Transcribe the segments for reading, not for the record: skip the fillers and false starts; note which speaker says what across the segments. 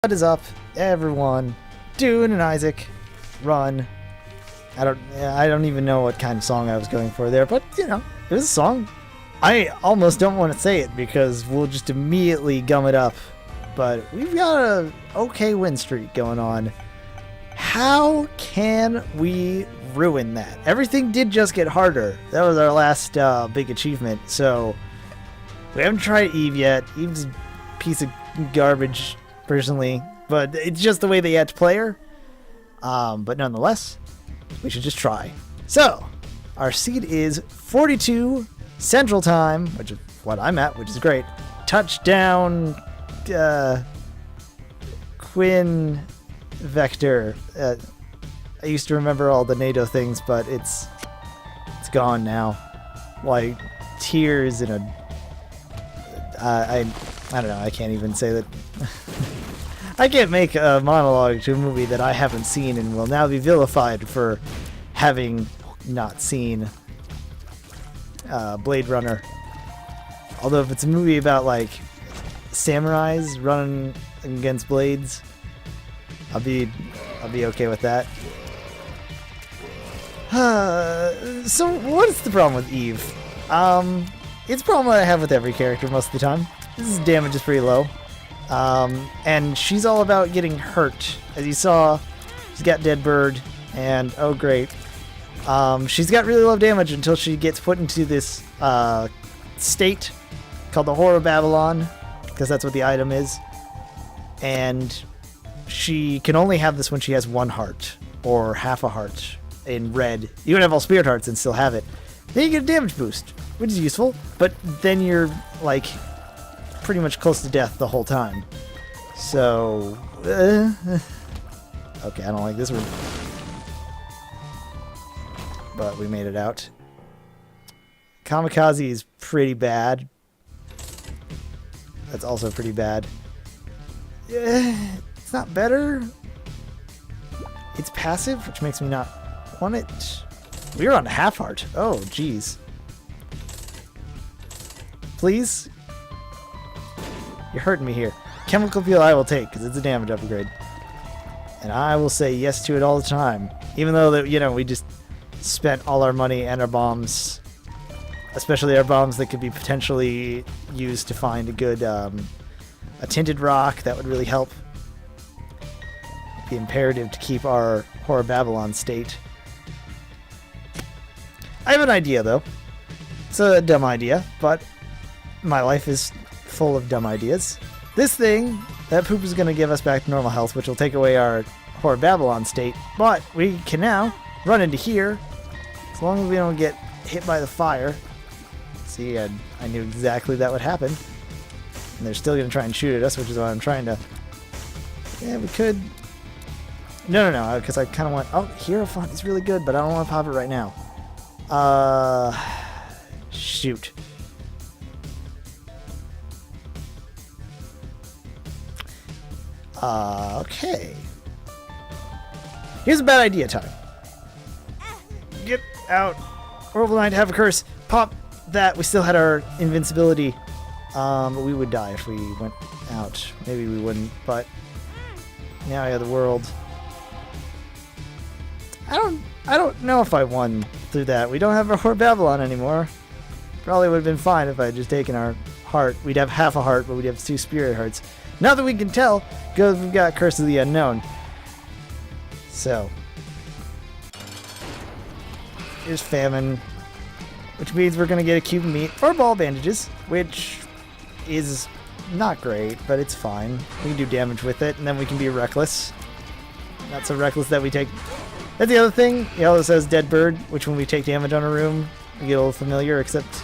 Speaker 1: What is up, everyone? Dune and Isaac, run. I don't even know what kind of song I was going for there, but you know, it was a song. I almost don't want to say it because we'll just immediately gum it up. But we've got a okay win streak going on. How can we ruin that? Everything did just get harder. That was our last big achievement. So we haven't tried Eve yet. Eve's a piece of garbage, personally, but it's just the way they had to play her. But nonetheless, we should just try. So our seed is 42 Central Time, which is what I'm at, which is great. Touchdown, Quinn Vector. I used to remember all the NATO things, but it's gone now. Like tears in a. I don't know. I can't even say that. I can't make a monologue to a movie that I haven't seen and will now be vilified for having not seen Blade Runner. Although if it's a movie about like samurais running against blades, I'll be okay with that. So what's the problem with Eve? It's a problem that I have with every character most of the time. This damage is pretty low. And she's all about getting hurt. As you saw, she's got Dead Bird, and oh great. She's got really low damage until she gets put into this state called the Whore of Babylon, because that's what the item is. And she can only have this when she has one heart, or half a heart in red. You can have all spirit hearts and still have it. Then you get a damage boost, which is useful, but then you're like pretty much close to death the whole time. So, okay, I don't like this room. But we made it out. Kamikaze is pretty bad. That's also pretty bad. It's not better. It's passive, which makes me not want it. We're on half heart. Oh, jeez. Please? You're hurting me here. Chemical peel I will take, because it's a damage upgrade. And I will say yes to it all the time. Even though, that you know, we just spent all our money and our bombs. Especially our bombs that could be potentially used to find a good, a tinted rock. That would really help. It'd be imperative to keep our Whore of Babylon state. I have an idea, though. It's a dumb idea, but my life is full of dumb ideas. This thing, that poop is going to give us back to normal health, which will take away our Whore of Babylon state, but we can now run into here, as long as we don't get hit by the fire. See, I knew exactly that would happen. And they're still going to try and shoot at us, which is why I'm trying to... Yeah, we could... No, because I kind of want... Oh, Hierophant is really good, but I don't want to pop it right now. Shoot. Okay. Here's a bad idea time. Get out. Horrible Knight, have a curse. Pop that. We still had our invincibility. But we would die if we went out. Maybe we wouldn't, but now I have the world. I don't know if I won through that. We don't have our Whore of Babylon anymore. Probably would have been fine if I had just taken our heart. We'd have half a heart, but we'd have 2 spirit hearts. Now that we can tell, because we've got Curse of the Unknown. So, here's Famine, which means we're going to get a cube of meat or ball bandages, which is not great, but it's fine. We can do damage with it, and then we can be reckless. Not so reckless that we take... That's the other thing. He also says Dead Bird, which when we take damage on a room, we get a little familiar, except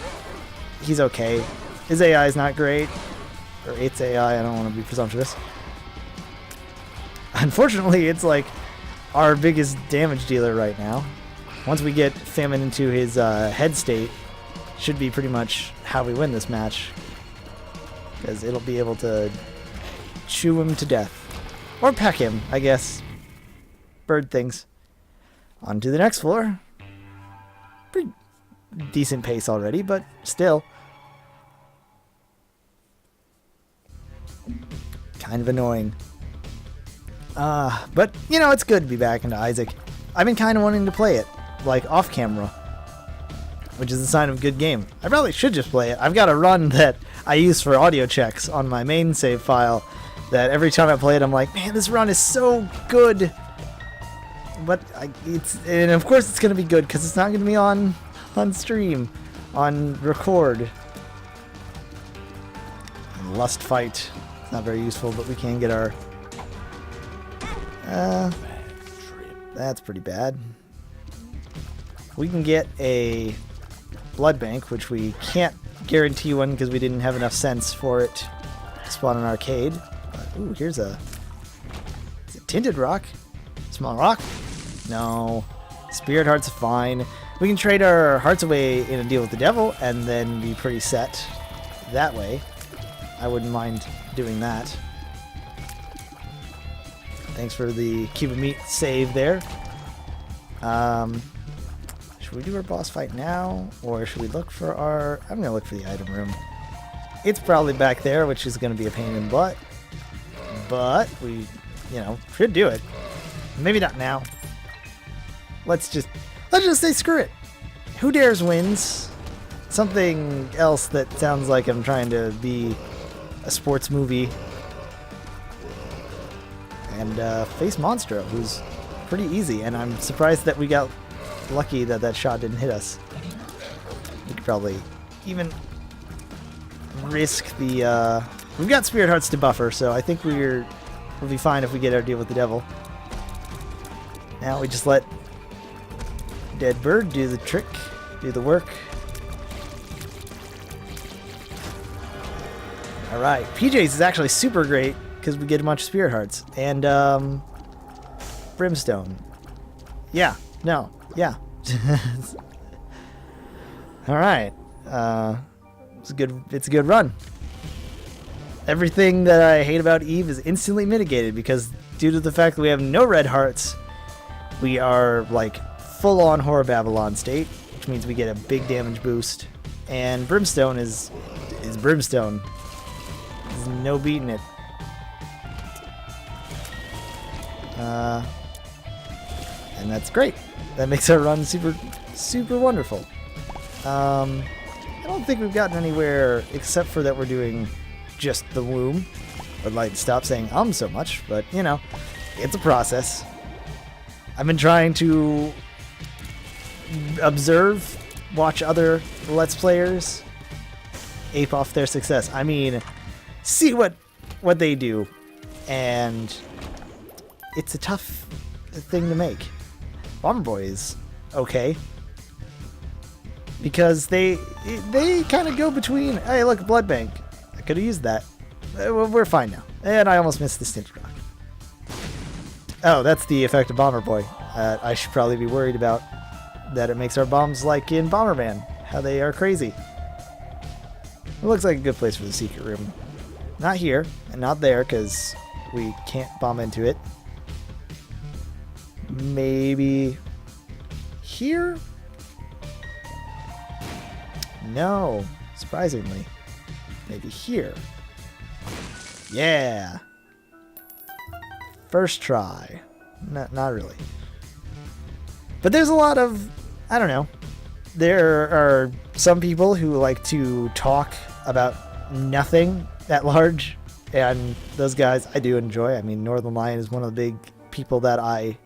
Speaker 1: he's okay. His AI is not great. Or its AI, I don't want to be presumptuous. Unfortunately, it's like our biggest damage dealer right now. Once we get Famine into his head state, should be pretty much how we win this match. Because it'll be able to chew him to death. Or peck him, I guess. Bird things. On to the next floor. Pretty decent pace already, but still. Kind of annoying. But, you know, it's good to be back into Isaac. I've been kind of wanting to play it, like, off camera, which is a sign of a good game. I probably should just play it. I've got a run that I use for audio checks on my main save file that every time I play it, I'm like, man, this run is so good. But and of course it's going to be good because it's not going to be on stream, on record. And Lust Fight. It's not very useful, but we can get our... that's pretty bad. We can get a blood bank, which we can't guarantee one because we didn't have enough sense for it to spawn an arcade. But, ooh, here's a... Is it tinted rock? Small rock? No. Spirit hearts fine. We can trade our hearts away in a deal with the devil and then be pretty set that way. I wouldn't mind doing that. Thanks for the cube of meat save there. Should we do our boss fight now? Or should we look for our... I'm going to look for the item room. It's probably back there, which is going to be a pain in the butt. But we, you know, should do it. Maybe not now. Let's just say screw it. Who dares wins? Something else that sounds like I'm trying to be a sports movie. And face Monstro, who's pretty easy. And I'm surprised that we got lucky that that shot didn't hit us. We could probably even risk the... We've got Spirit Hearts to buffer, so I think we'll be fine if we get our deal with the devil. Now we just let Dead Bird do the trick, do the work. Alright, PJ's is actually super great because we get a bunch of Spirit Hearts. And, Brimstone. Yeah, no, yeah. Alright. It's a good run. Everything that I hate about Eve is instantly mitigated because due to the fact that we have no red hearts, we are like full-on Horror Babylon state, which means we get a big damage boost. And Brimstone is Brimstone. There's no beating it. And that's great. That makes our run super, super wonderful. I don't think we've gotten anywhere except for that we're doing just the womb. I'd like to stop saying so much, but you know, it's a process. I've been trying to observe, watch other Let's Players ape off their success. I mean, see what they do, and it's a tough thing to make. Bomber Boy is okay because they kind of go between. Hey, look, blood bank. I could have used that. We're fine now. And I almost missed the Stint Rock. Oh, that's the effect of Bomber Boy. I should probably be worried about that. It makes our bombs like in Bomberman, how they are crazy. It looks like a good place for the secret room. Not here, and not there, because we can't bomb into it. Maybe here? No, surprisingly. Maybe here. Yeah! First try. Not really. But there's a lot of, I don't know. There are some people who like to talk about nothing at large, and those guys I do enjoy. I mean, Northern Lion is one of the big people that I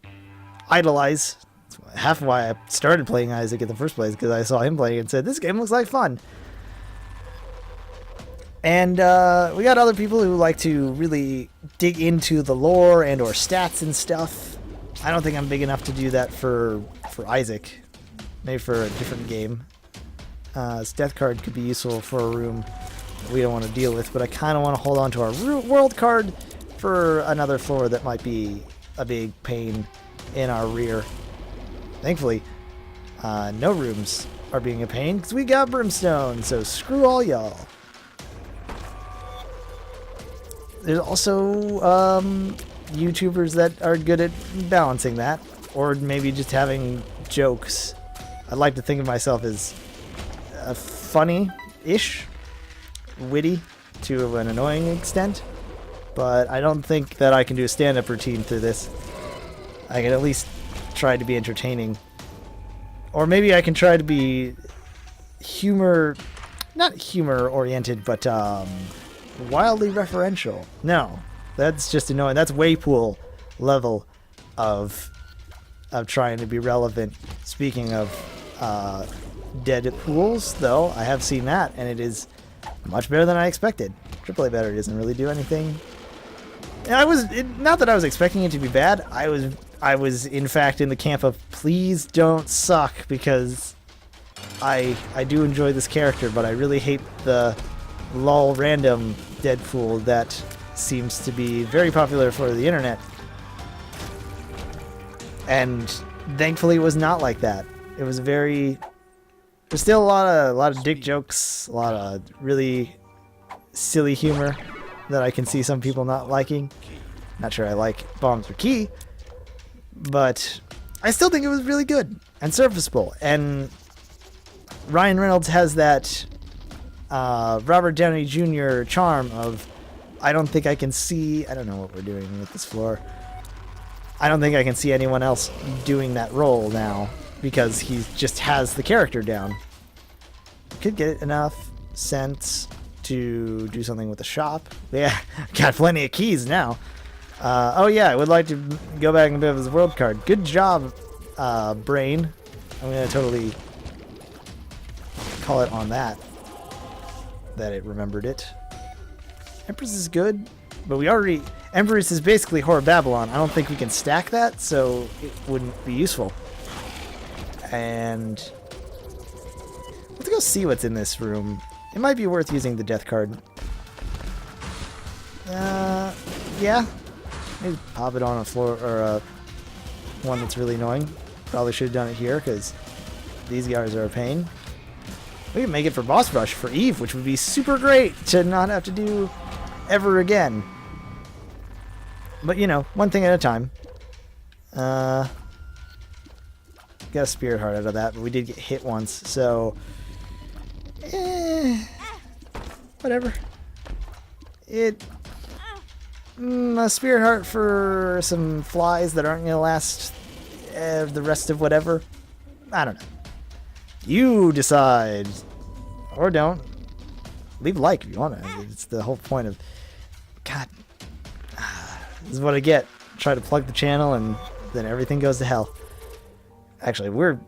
Speaker 1: idolize. It's half why I started playing Isaac in the first place, because I saw him playing and said, this game looks like fun. And we got other people who like to really dig into the lore and or stats and stuff. I don't think I'm big enough to do that for Isaac. Maybe for a different game. This death card could be useful for a room that we don't want to deal with, but I kind of want to hold on to our world card for another floor that might be a big pain in our rear. Thankfully, no rooms are being a pain because we got Brimstone, so screw all y'all. There's also YouTubers that are good at balancing that, or maybe just having jokes. I like to think of myself as funny-ish, witty to an annoying extent. but I don't think that I can do a stand-up routine through this. I can at least try to be entertaining. Or maybe I can try to be not humor-oriented, but wildly referential. No, that's just annoying. That's Waypool level of trying to be relevant. Speaking of dead pools, though, I have seen that, and it is much better than I expected. AAA Better doesn't really do anything. And not that I was expecting it to be bad. I was in fact in the camp of please don't suck, because I do enjoy this character, but I really hate the lol random Deadpool that seems to be very popular for the internet. And thankfully it was not like that. It was there's still a lot of dick jokes, a lot of really silly humor that I can see some people not liking. Not sure I like Bombs for Key, but I still think it was really good and serviceable. And Ryan Reynolds has that Robert Downey Jr. charm of, I don't know what we're doing with this floor. I don't think I can see anyone else doing that role now, because he just has the character down. Could get enough sense to do something with the shop. Yeah, got plenty of keys now. Oh yeah, I would like to go back and bit of his world card. Good job, Brain. I'm gonna totally call it on that it remembered it. Empress is good, but Empress is basically Whore of Babylon. I don't think we can stack that, so it wouldn't be useful. And let's go see what's in this room. It might be worth using the death card. Yeah. Maybe pop it on a floor, or one that's really annoying. Probably should have done it here, because these guys are a pain. We can make it for boss rush for Eve, which would be super great to not have to do ever again. But, one thing at a time. Got a Spirit Heart out of that, but we did get hit once, so whatever. A Spirit Heart for some flies that aren't going to last the rest of whatever. I don't know. You decide. Or don't. Leave a like if you want to. It's the whole point of... God. This is what I get. Try to plug the channel and then everything goes to hell. Actually, we're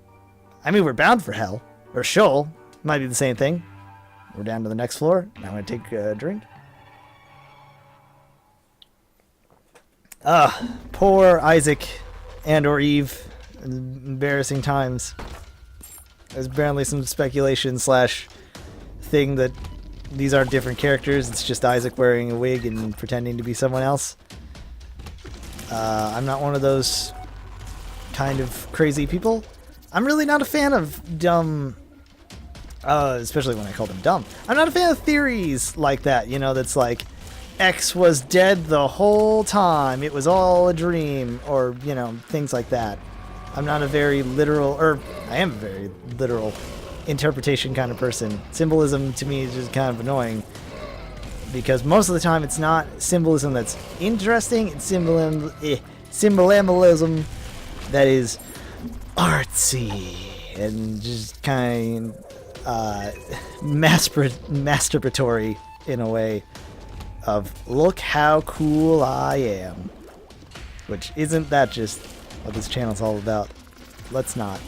Speaker 1: bound for hell. Or Sheol. Might be the same thing. We're down to the next floor. Now I'm going to take a drink. Poor Isaac and or Eve. Embarrassing times. There's apparently some speculation / thing that these aren't different characters. It's just Isaac wearing a wig and pretending to be someone else. I'm not one of those kind of crazy people. I'm really not a fan of dumb, especially when I call them dumb. I'm not a fan of theories like that, that's like, X was dead the whole time, it was all a dream, or, things like that. I'm not a very literal, or I am a very literal interpretation kind of person. Symbolism to me is just kind of annoying, because most of the time it's not symbolism that's interesting, it's symbolism that is artsy and just kind of masturbatory in a way of, look how cool I am. Which isn't that just what this channel's all about. Let's not.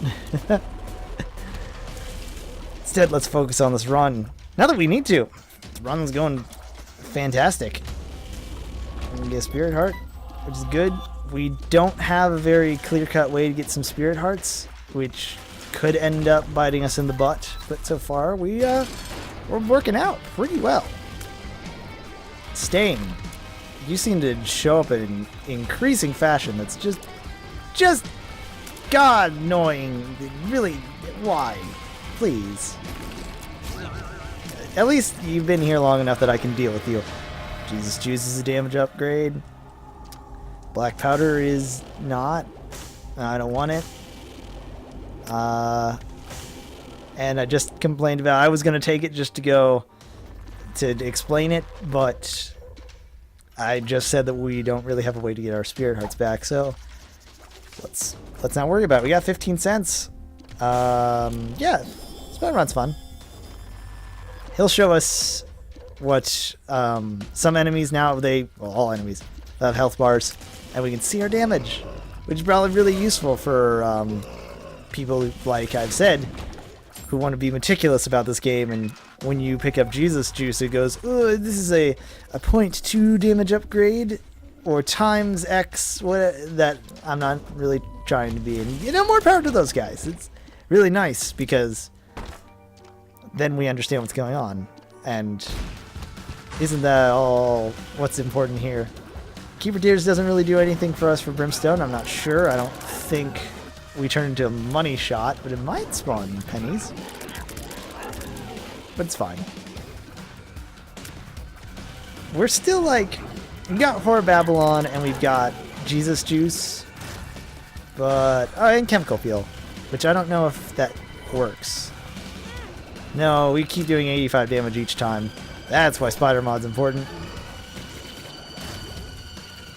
Speaker 1: Instead, let's focus on this run. Now that we need to. The run's going fantastic. I'm gonna get a Spirit Heart, which is good. We don't have a very clear-cut way to get some Spirit Hearts, which could end up biting us in the butt. But so far, we're working out pretty well. Stain. You seem to show up in increasing fashion. That's just God annoying. Really, why? Please. At least you've been here long enough that I can deal with you. Jesus Juice is a damage upgrade. Black Powder is not. I don't want it. And I just complained about, I was going to take it just to go to explain it, but I just said that we don't really have a way to get our spirit hearts back, so let's not worry about it. We got 15 cents. Yeah, speedrun's fun. He'll show us what some enemies now, all enemies have health bars, and we can see our damage, which is probably really useful for people who, like I've said, who want to be meticulous about this game. And when you pick up Jesus Juice, it goes, oh, this is a 0.2 damage upgrade or times X. That I'm not really trying to be. And more power to those guys. It's really nice because then we understand what's going on. And isn't that all what's important here? Keeper Tears doesn't really do anything for us for Brimstone. I'm not sure. I don't think we turn into a money shot, but it might spawn pennies. But it's fine. We're still like, we got Horror Babylon and we've got Jesus Juice, but and Chemical Peel, which I don't know if that works. No, we keep doing 85 damage each time. That's why Spider Mod's important.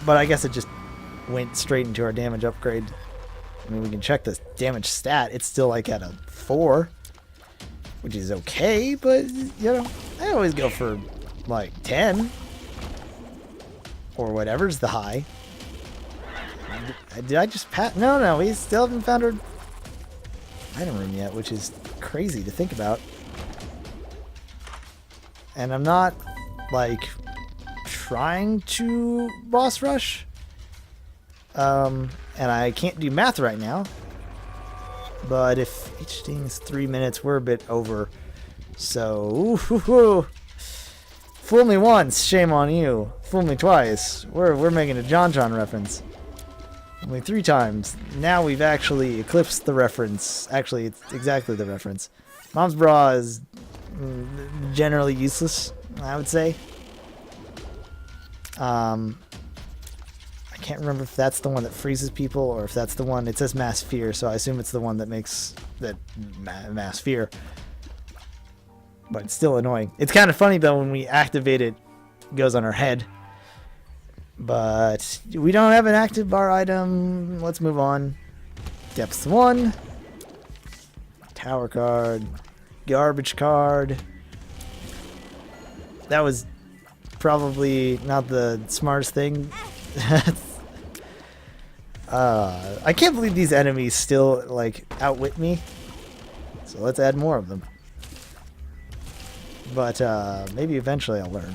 Speaker 1: But I guess it just went straight into our damage upgrade. I mean, we can check the damage stat. It's still like at a 4, which is okay, but, I always go for like 10 or whatever's the high. Did I just pat? No, we still haven't found our item room yet, which is crazy to think about. And I'm not, like, trying to boss rush. And I can't do math right now. But if each thing is 3 minutes, we're a bit over. So, fool me once, shame on you. Fool me twice. We're making a John reference. Only 3 times. Now we've actually eclipsed the reference. Actually, it's exactly the reference. Mom's bra is generally useless, I would say. I can't remember if that's the one that freezes people or if that's the one. It says mass fear, so I assume it's the one that makes that mass fear. But it's still annoying. It's kind of funny though when we activate it, it goes on our head. But we don't have an active bar item. Let's move on. Depth 1. Tower card. Garbage card. That was probably not the smartest thing. I can't believe these enemies still like outwit me. So let's add more of them. But maybe eventually I'll learn.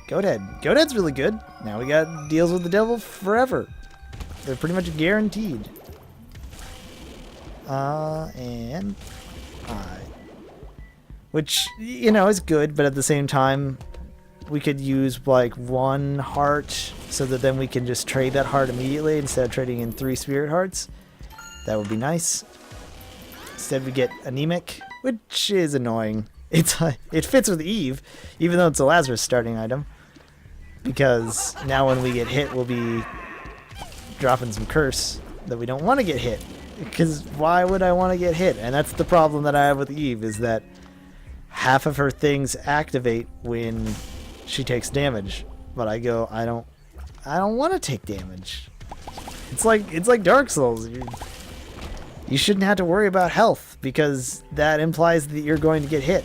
Speaker 1: Goathead. Goathead's really good. Now we got deals with the devil forever. They're pretty much guaranteed. And which, is good, but at the same time, we could use like 1 heart so that then we can just trade that heart immediately instead of trading in 3 spirit hearts. That would be nice. Instead we get anemic, which is annoying. It fits with Eve, even though it's a Lazarus starting item. Because now when we get hit, we'll be dropping some curse that we don't want to get hit. Because why would I want to get hit? And that's the problem that I have with Eve, is that half of her things activate when she takes damage. But I go, I don't want to take damage. It's like Dark Souls. You shouldn't have to worry about health, because that implies that you're going to get hit.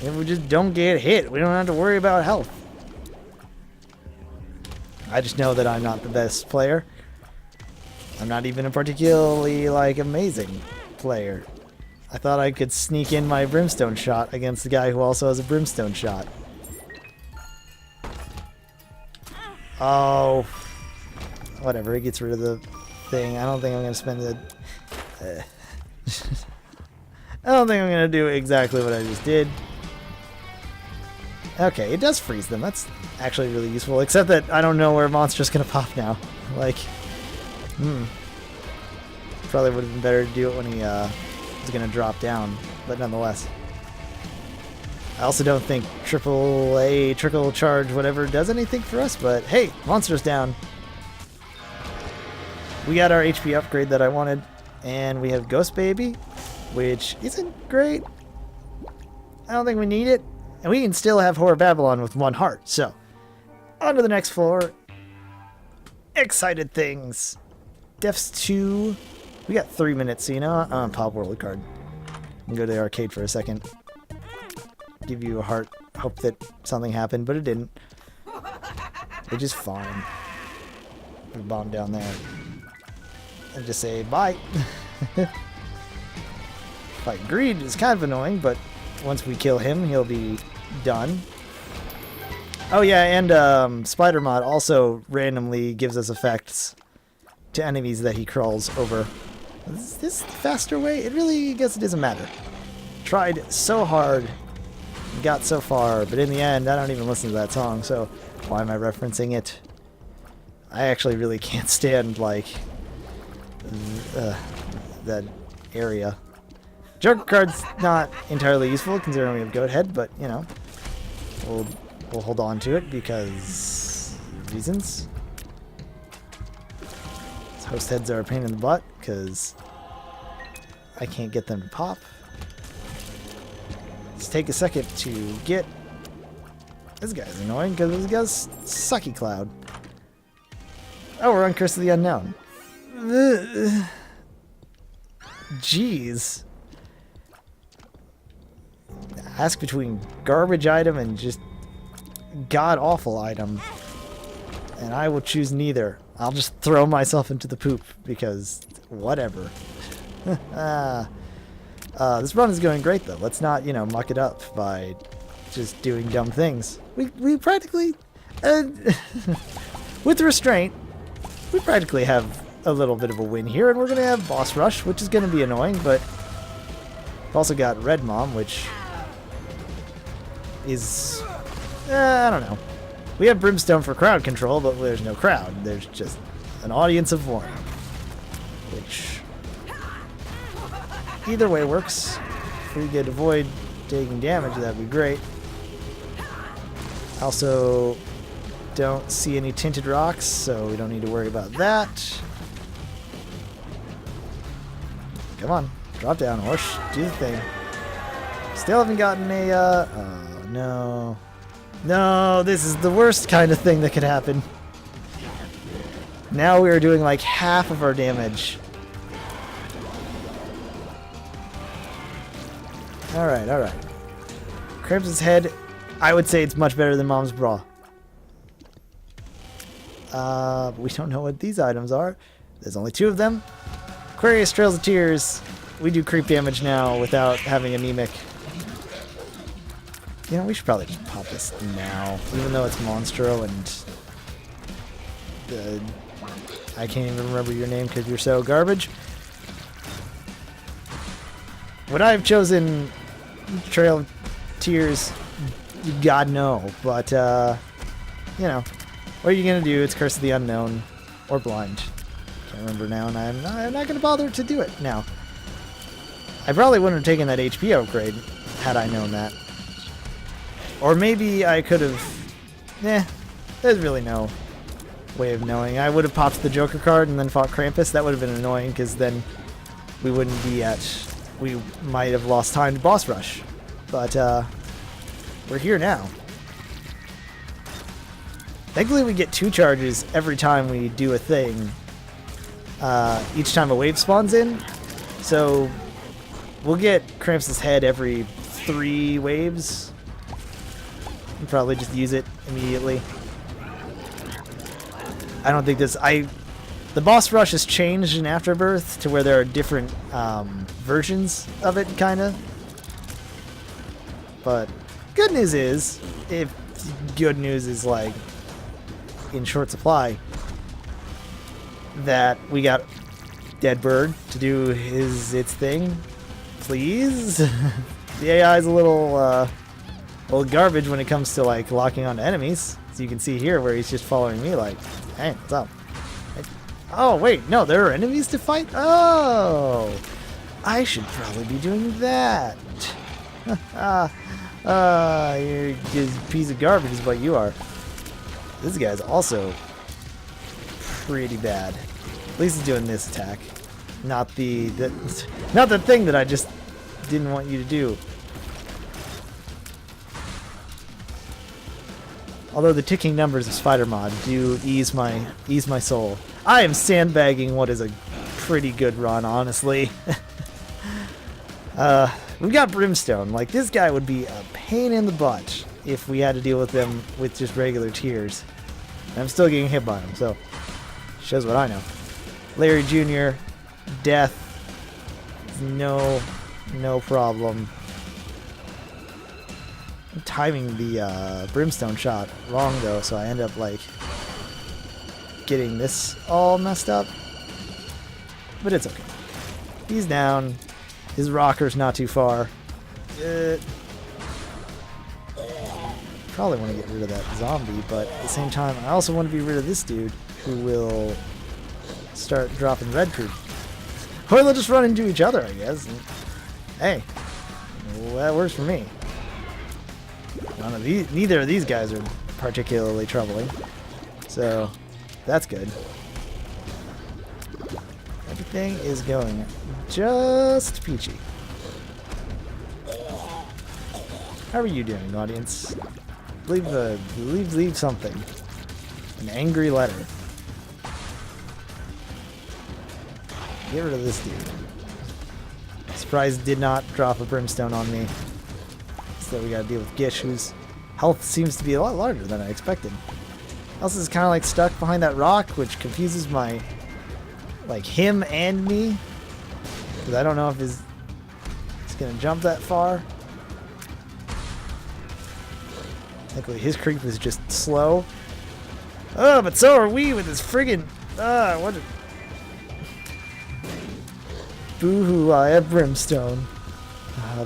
Speaker 1: If we just don't get hit, we don't have to worry about health. I just know that I'm not the best player. I'm not even a particularly, amazing player. I thought I could sneak in my brimstone shot against the guy who also has a brimstone shot. Oh. Whatever, it gets rid of the thing. I don't think I'm going to spend the... I don't think I'm going to do exactly what I just did. Okay, it does freeze them. That's actually really useful, except that I don't know where Monster's going to pop now. Probably would have been better to do it when he was going to drop down, but nonetheless. I also don't think AAA, trickle charge, whatever, does anything for us, but hey, Monster's down. We got our HP upgrade that I wanted, and we have Ghost Baby, which isn't great. I don't think we need it. And we can still have Whore of Babylon with 1 heart. So, on to the next floor. Excited things. Deaths 2. We got 3 minutes, so you know, I'm gonna pop World card. And go to the arcade for a second. Give you a heart. Hope that something happened, but it didn't. Which is fine. We bomb down there. And just say bye. Like, Greed is kind of annoying, but once we kill him, he'll be done. Oh yeah, and Spider Mod also randomly gives us effects to enemies that he crawls over. Is this the faster way? It really, I guess it doesn't matter. Tried so hard, got so far, but in the end, I don't even listen to that song, so why am I referencing it? I actually really can't stand, like, that area. Joker card's not entirely useful, considering we have Goat Head, but, you know, we'll hold on to it because reasons. Host heads are a pain in the butt because I can't get them to pop. Let's take a second to get... This guy's annoying because this guy's Sucky Cloud. Oh, we're on Curse of the Unknown. Jeez. Ask between garbage item and just god-awful item. And I will choose neither. I'll just throw myself into the poop because whatever. This run is going great though. Let's not, you know, muck it up by just doing dumb things. We practically, with restraint, we practically have a little bit of a win here, and we're gonna have boss rush, which is gonna be annoying. But we've also got Red Mom, which is, I don't know. We have Brimstone for crowd control, but there's no crowd. There's just an audience of 1. Which, either way works. If we could avoid taking damage, that'd be great. Also, don't see any tinted rocks, so we don't need to worry about that. Come on, drop down, horse. Do the thing. Still haven't gotten a, oh no. No, this is the worst kind of thing that could happen. Now we are doing like half of our damage. Alright, alright. Krampus' head, I would say it's much better than Mom's bra. We don't know what these items are. There's only 2 of them. Aquarius Trails of Tears. We do creep damage now without having anemic. You know, we should probably just pop this now, even though it's Monstro and I can't even remember your name because you're so garbage. Would I have chosen Trail of Tears? God no, but you know, what are you gonna do? It's Curse of the Unknown or Blind. Can't remember now, and I'm not gonna bother to do it now. I probably wouldn't have taken that HP upgrade had I known that. Or maybe I could have... there's really no way of knowing. I would have popped the Joker card and then fought Krampus. That would have been annoying, because then we wouldn't be at... We might have lost time to boss rush. But, we're here now. Thankfully we get 2 charges every time we do a thing. Each time a wave spawns in. So, we'll get Krampus' head every 3 waves. And probably just use it immediately. I don't think this... The boss rush has changed in Afterbirth to where there are different versions of it, kind of. But good news is, if good news is like in short supply, that we got Dead Bird to do its thing. Please? The AI is a little garbage when it comes to like locking onto enemies. So you can see here where he's just following me like, hey, what's up? Oh, wait, no, there are enemies to fight? Oh, I should probably be doing that. You're just a piece of garbage is what you are. This guy's also pretty bad. At least he's doing this attack. Not the thing that I just didn't want you to do. Although the ticking numbers of Spider Mod do ease my soul. I am sandbagging what is a pretty good run, honestly. We got Brimstone. Like, this guy would be a pain in the butt if we had to deal with them with just regular tiers. And I'm still getting hit by him, so shows what I know. Larry Jr. Death. No problem. I'm timing the Brimstone shot wrong, though, so I end up, like, getting this all messed up. But it's okay. He's down. His rocker's not too far. Probably want to get rid of that zombie, but at the same time, I also want to be rid of this dude who will start dropping red creep. Or they'll just run into each other, I guess. And, hey, well, that works for me. None of these, neither of these guys are particularly troubling, so that's good. Everything is going just peachy. How are you doing, audience? Leave something. An angry letter. Get rid of this dude. Surprised did not drop a brimstone on me. So we gotta deal with Gish, whose health seems to be a lot larger than I expected. Elsa is kind of like stuck behind that rock, which confuses my, like, him and me, because I don't know if he's gonna jump that far. Luckily, his creep is just slow. Oh, but so are we with this friggin' what? Boo-hoo! I have brimstone,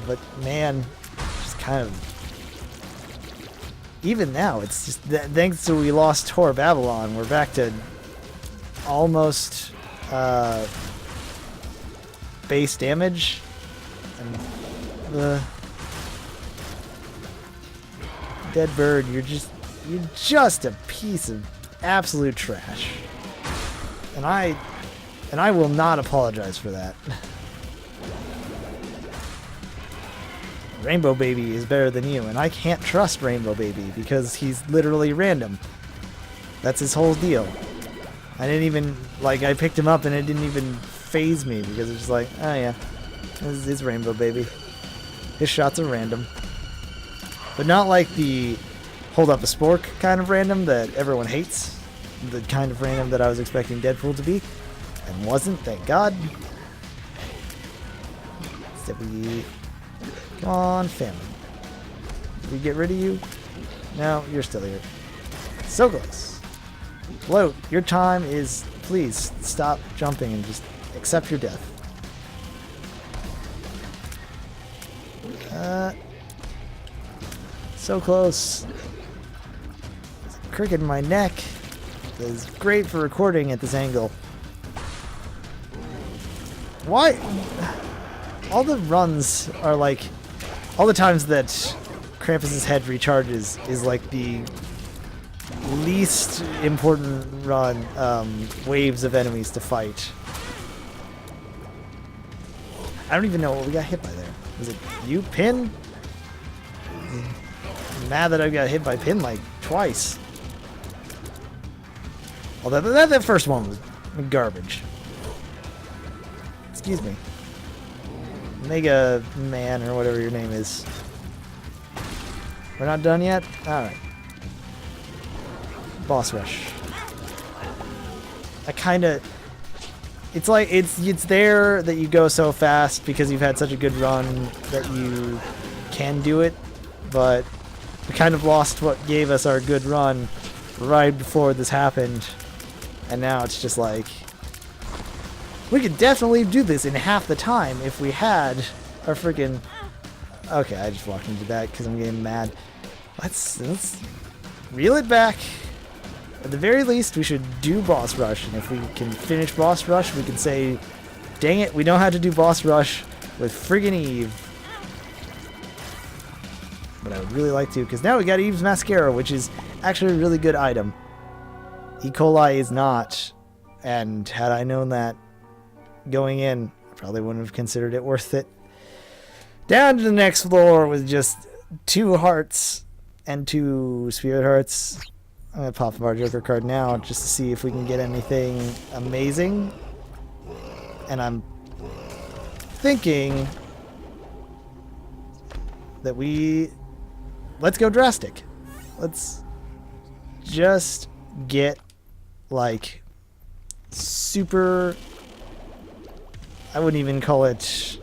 Speaker 1: but man. Kind of, even now, it's just thanks to we lost Tor Babylon, we're back to almost base damage, and the dead bird, you're just a piece of absolute trash, and I will not apologize for that. Rainbow Baby is better than you, and I can't trust Rainbow Baby because he's literally random. That's his whole deal. I didn't even, like, I picked him up and it didn't even phase me because it's just like, oh yeah, it's Rainbow Baby. His shots are random. But not like the hold up a spork kind of random that everyone hates. The kind of random that I was expecting Deadpool to be. And wasn't, thank God. Steppy. Come on, family. Did we get rid of you? No, you're still here. So close. Float, your time is... Please, stop jumping and just accept your death. So close. There's a cricket in my neck. This is great for recording at this angle. Why? All the runs are like... All the times that Krampus's head recharges is like the least important run waves of enemies to fight. I don't even know what we got hit by there. Was it you, Pin? I'm mad that I got hit by Pin like twice. Although that first one was garbage. Excuse me. Mega Man or whatever your name is. We're not done yet? Alright. Boss rush. I kinda... It's like, it's there that you go so fast because you've had such a good run that you can do it, but we kind of lost what gave us our good run right before this happened, and now it's just like... We could definitely do this in half the time if we had our freaking... Okay, I just walked into that because I'm getting mad. Let's reel it back. At the very least, we should do boss rush, and if we can finish boss rush, we can say, dang it, we know how to do boss rush with friggin' Eve. But I would really like to, because now we got Eve's Mascara, which is actually a really good item. E. coli is not, and had I known that going in, I probably wouldn't have considered it worth it. Down to the next floor with just 2 hearts and 2 Spirit Hearts. I'm going to pop up our Joker card now just to see if we can get anything amazing. And I'm thinking that let's go drastic. Let's just get like super, I wouldn't even call it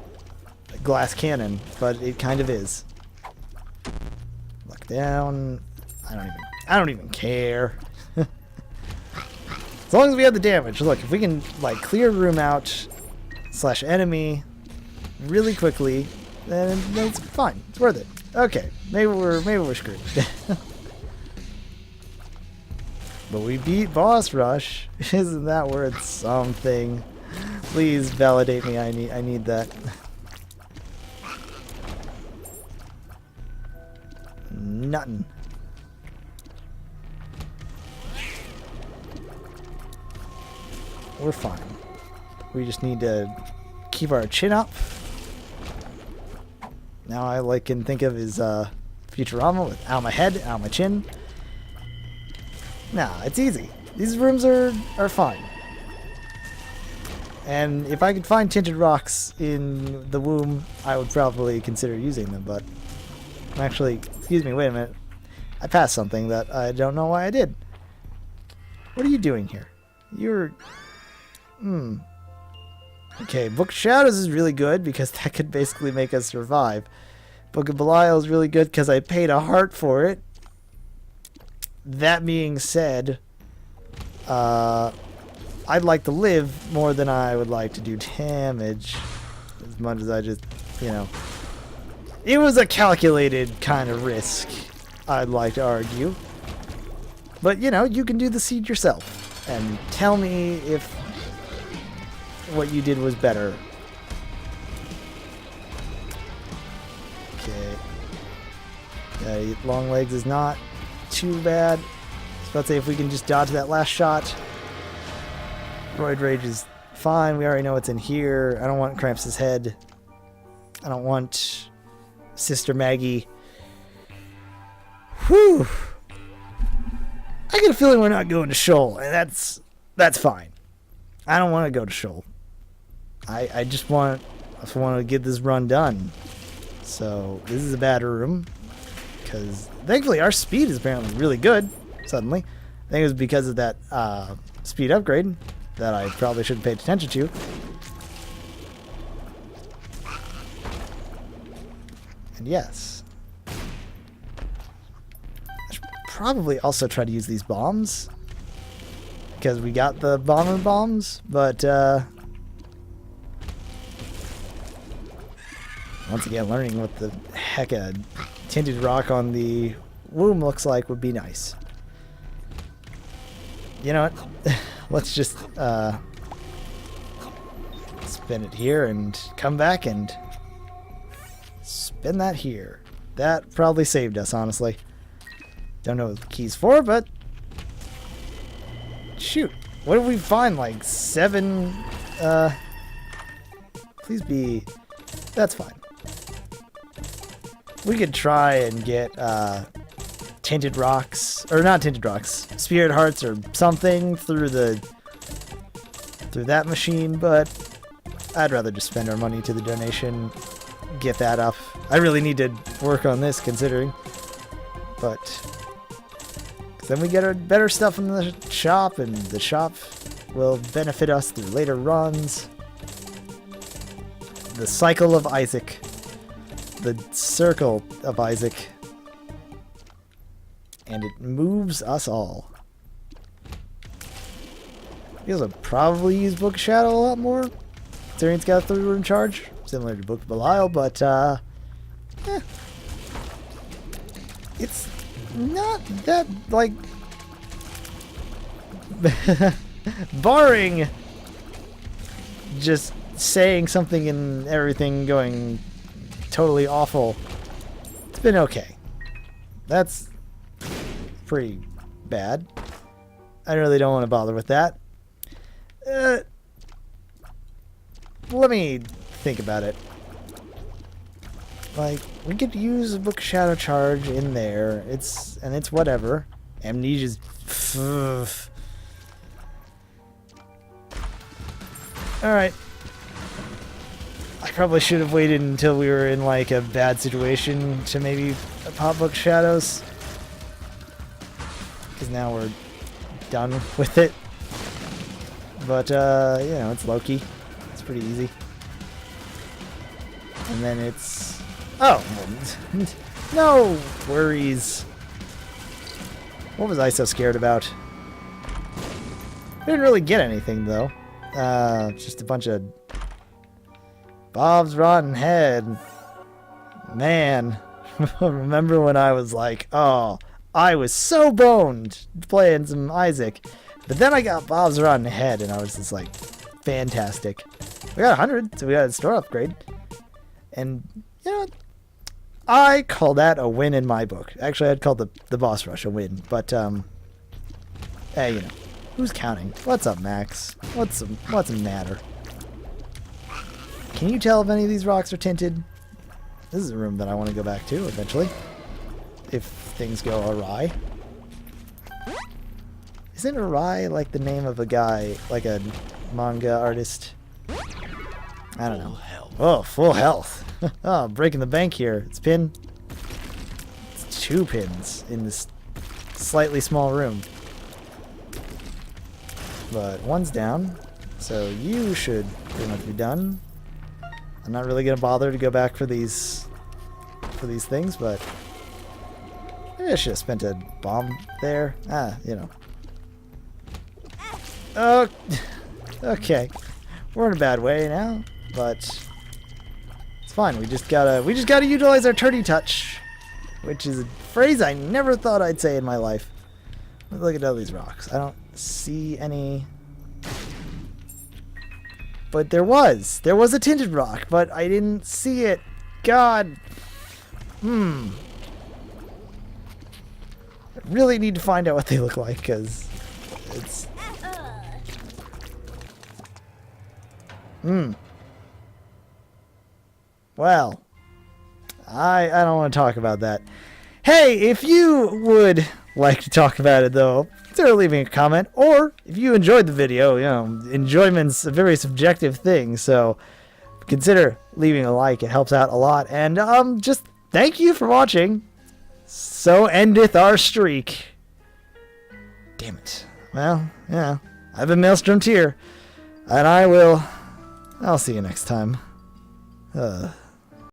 Speaker 1: a glass cannon, but it kind of is. Look down. I don't even care. As long as we have the damage. Look, if we can like clear room out / enemy really quickly, then it's fine. It's worth it. Okay, maybe we're screwed. But we beat Boss Rush. Isn't that worth something? Please validate me. I need that. Nothing. We're fine. We just need to keep our chin up. Now all I can think of is Futurama with out my head, out my chin. Nah, it's easy. These rooms are fine. And if I could find tinted rocks in the womb, I would probably consider using them, but actually, excuse me, wait a minute. I passed something that I don't know why I did. What are you doing here? You're... Okay, Book of Shadows is really good because that could basically make us survive. Book of Belial is really good because I paid a heart for it. That being said, I'd like to live more than I would like to do damage. As much as I just, you know... It was a calculated kind of risk, I'd like to argue. But, you know, you can do the seed yourself. And tell me if what you did was better. Okay. Long legs is not too bad. I was about to say if we can just dodge that last shot. Roid Rage is fine. We already know what's in here. I don't want Krampus' head. I don't want Sister Maggie. Whew. I get a feeling we're not going to Shoal, and that's fine. I don't want to go to Shoal. I just want to get this run done. So this is a bad room because thankfully our speed is apparently really good. Suddenly, I think it was because of that speed upgrade that I probably should have paid attention to. And yes, I should probably also try to use these bombs because we got the bomber bombs, but once again, learning what the heck a tinted rock on the womb looks like would be nice. You know what? Let's just spin it here and come back and spin that here. That probably saved us, honestly. Don't know what the key's for, but shoot. What did we find? Like 7 please be... That's fine. We could try and get tinted rocks, or not tinted rocks, spirit hearts or something through that machine, but I'd rather just spend our money to the donation, get that up. I really need to work on this considering, but then we get our better stuff in the shop, and the shop will benefit us through later runs. The cycle of Isaac. The circle of Isaac. And it moves us all. I guess I'll probably use Book of Shadow a lot more, considering it's got a 3-room charge, similar to Book of Belial, but it's not that, like, barring just saying something and everything going totally awful, it's been okay. That's pretty bad. I really don't want to bother with that. Let me think about it. Like, we could use a Book Shadow Charge in there. It's whatever. Amnesia's... Alright. I probably should have waited until we were in, like, a bad situation to maybe pop Book Shadows. Because now we're done with it. But, you know, it's Loki. It's pretty easy. And then it's... Oh! No worries. What was I so scared about? I didn't really get anything, though. Just a bunch of... Bob's Rotten Head. Man. Remember when I was like, oh, I was so boned playing some Isaac. But then I got Bob's Rotten Head, and I was just like, fantastic. We got 100, so we got a store upgrade. And, you know, I call that a win in my book. Actually, I'd call the boss rush a win. But, hey, you know, who's counting? What's up, Max? What's the matter? Can you tell if any of these rocks are tinted? This is a room that I want to go back to eventually. If things go awry. Isn't awry like the name of a guy, like a manga artist? I don't know. Oh, full health. Oh, breaking the bank here. It's 2 pins in this slightly small room. But one's down, so you should pretty much be done. I'm not really gonna bother to go back for these things, but maybe I should have spent a bomb there. You know. Oh, okay. We're in a bad way now, but it's fine. We just gotta utilize our turdy touch, which is a phrase I never thought I'd say in my life. Look at all these rocks. I don't see any. But there was a tinted rock, but I didn't see it. God. I really need to find out what they look like, because it's... Well, I don't want to talk about that. Hey, if you would like to talk about it, though, consider leaving a comment, or if you enjoyed the video, you know, enjoyment's a very subjective thing, so consider leaving a like. It helps out a lot. And just thank you for watching. So endeth our streak. Damn it. Well, yeah. I've been MaelstromTier, and I'll see you next time.